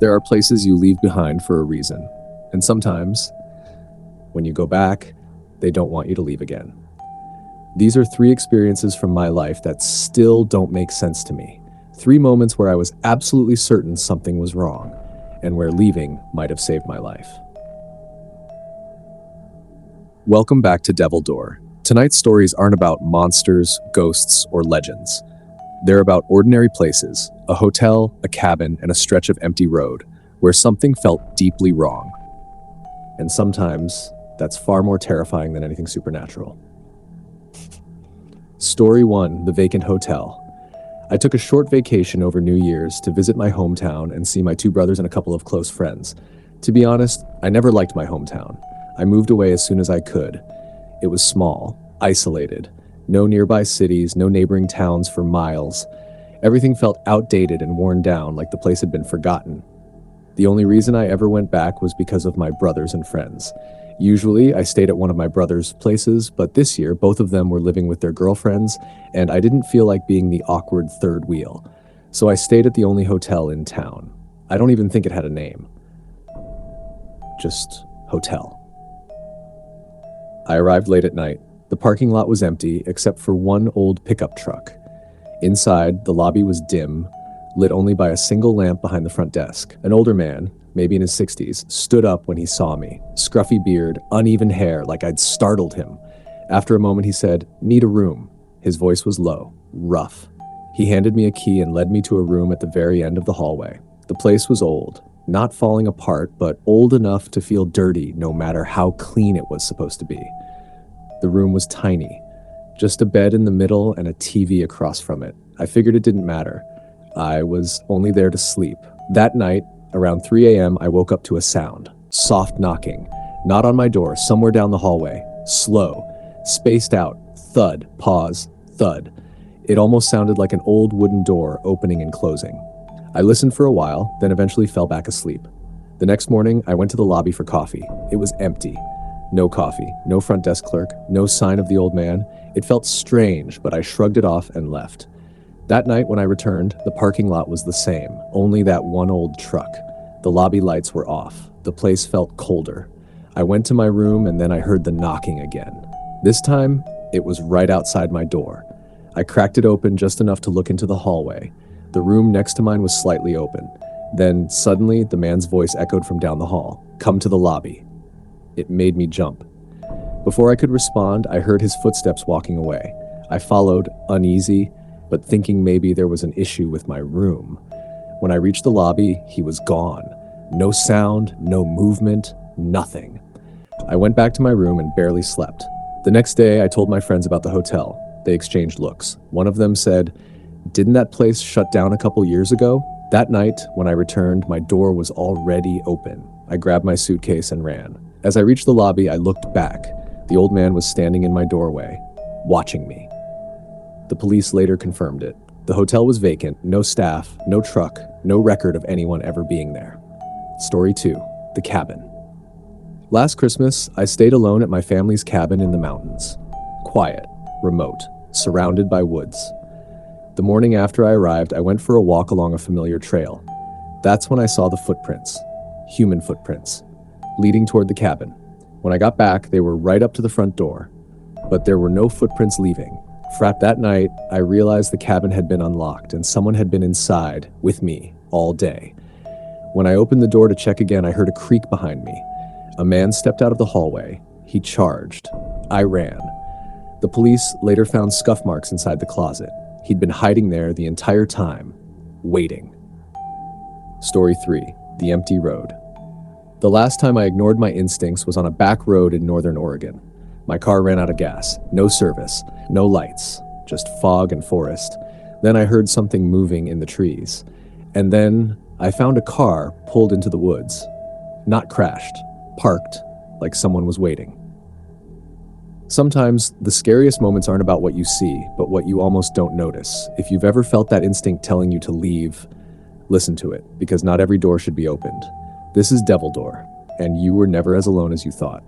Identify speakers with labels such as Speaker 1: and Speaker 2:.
Speaker 1: There are places you leave behind for a reason, and sometimes, when you go back, they don't want you to leave again. These are 3 experiences from my life that still don't make sense to me. 3 moments where I was absolutely certain something was wrong, and where leaving might have saved my life. Welcome back to Devil Door. Tonight's stories aren't about monsters, ghosts, or legends. They're about ordinary places, a hotel, a cabin, and a stretch of empty road, where something felt deeply wrong. And sometimes, that's far more terrifying than anything supernatural. Story 1, the vacant hotel. I took a short vacation over New Year's to visit my hometown and see my 2 brothers and a couple of close friends. To be honest, I never liked my hometown. I moved away as soon as I could. It was small, isolated, no nearby cities, no neighboring towns for miles. Everything felt outdated and worn down, like the place had been forgotten. The only reason I ever went back was because of my brothers and friends. Usually, I stayed at one of my brother's places, but this year, both of them were living with their girlfriends, and I didn't feel like being the awkward third wheel. So I stayed at the only hotel in town. I don't even think it had a name. Just hotel. I arrived late at night. The parking lot was empty, except for one old pickup truck. Inside, the lobby was dim, lit only by a single lamp behind the front desk. An older man, maybe in his 60s, stood up when he saw me. Scruffy beard, uneven hair, like I'd startled him. After a moment, he said, "Need a room." His voice was low, rough. He handed me a key and led me to a room at the very end of the hallway. The place was old, not falling apart, but old enough to feel dirty no matter how clean it was supposed to be. The room was tiny, just a bed in the middle and a TV across from it. I figured it didn't matter. I was only there to sleep. That night, around 3 a.m., I woke up to a sound. Soft knocking. Not on my door, somewhere down the hallway. Slow. Spaced out. Thud. Pause. Thud. It almost sounded like an old wooden door opening and closing. I listened for a while, then eventually fell back asleep. The next morning, I went to the lobby for coffee. It was empty. No coffee, no front desk clerk, no sign of the old man. It felt strange, but I shrugged it off and left. That night when I returned, the parking lot was the same, only that one old truck. The lobby lights were off. The place felt colder. I went to my room and then I heard the knocking again. This time, it was right outside my door. I cracked it open just enough to look into the hallway. The room next to mine was slightly open. Then, suddenly, the man's voice echoed from down the hall. "Come to the lobby." It made me jump. Before I could respond, I heard his footsteps walking away. I followed, uneasy, but thinking maybe there was an issue with my room. When I reached the lobby, he was gone. No sound, no movement, nothing. I went back to my room and barely slept. The next day, I told my friends about the hotel. They exchanged looks. One of them said, "Didn't that place shut down a couple years ago?" That night, when I returned, my door was already open. I grabbed my suitcase and ran. As I reached the lobby, I looked back. The old man was standing in my doorway, watching me. The police later confirmed it. The hotel was vacant, no staff, no truck, no record of anyone ever being there. Story 2, the cabin. Last Christmas, I stayed alone at my family's cabin in the mountains. Quiet, remote, surrounded by woods. The morning after I arrived, I went for a walk along a familiar trail. That's when I saw the footprints, human footprints, leading toward the cabin. When I got back, they were right up to the front door, but there were no footprints leaving. That night, I realized the cabin had been unlocked and someone had been inside with me all day. When I opened the door to check again, I heard a creak behind me. A man stepped out of the hallway. He charged. I ran. The police later found scuff marks inside the closet. He'd been hiding there the entire time, waiting. Story 3, the empty road. The last time I ignored my instincts was on a back road in northern Oregon. My car ran out of gas, no service, no lights, just fog and forest. Then I heard something moving in the trees. And then I found a car pulled into the woods. Not crashed, parked, like someone was waiting. Sometimes the scariest moments aren't about what you see, but what you almost don't notice. If you've ever felt that instinct telling you to leave, listen to it, because not every door should be opened. This is Devil Door, and you were never as alone as you thought.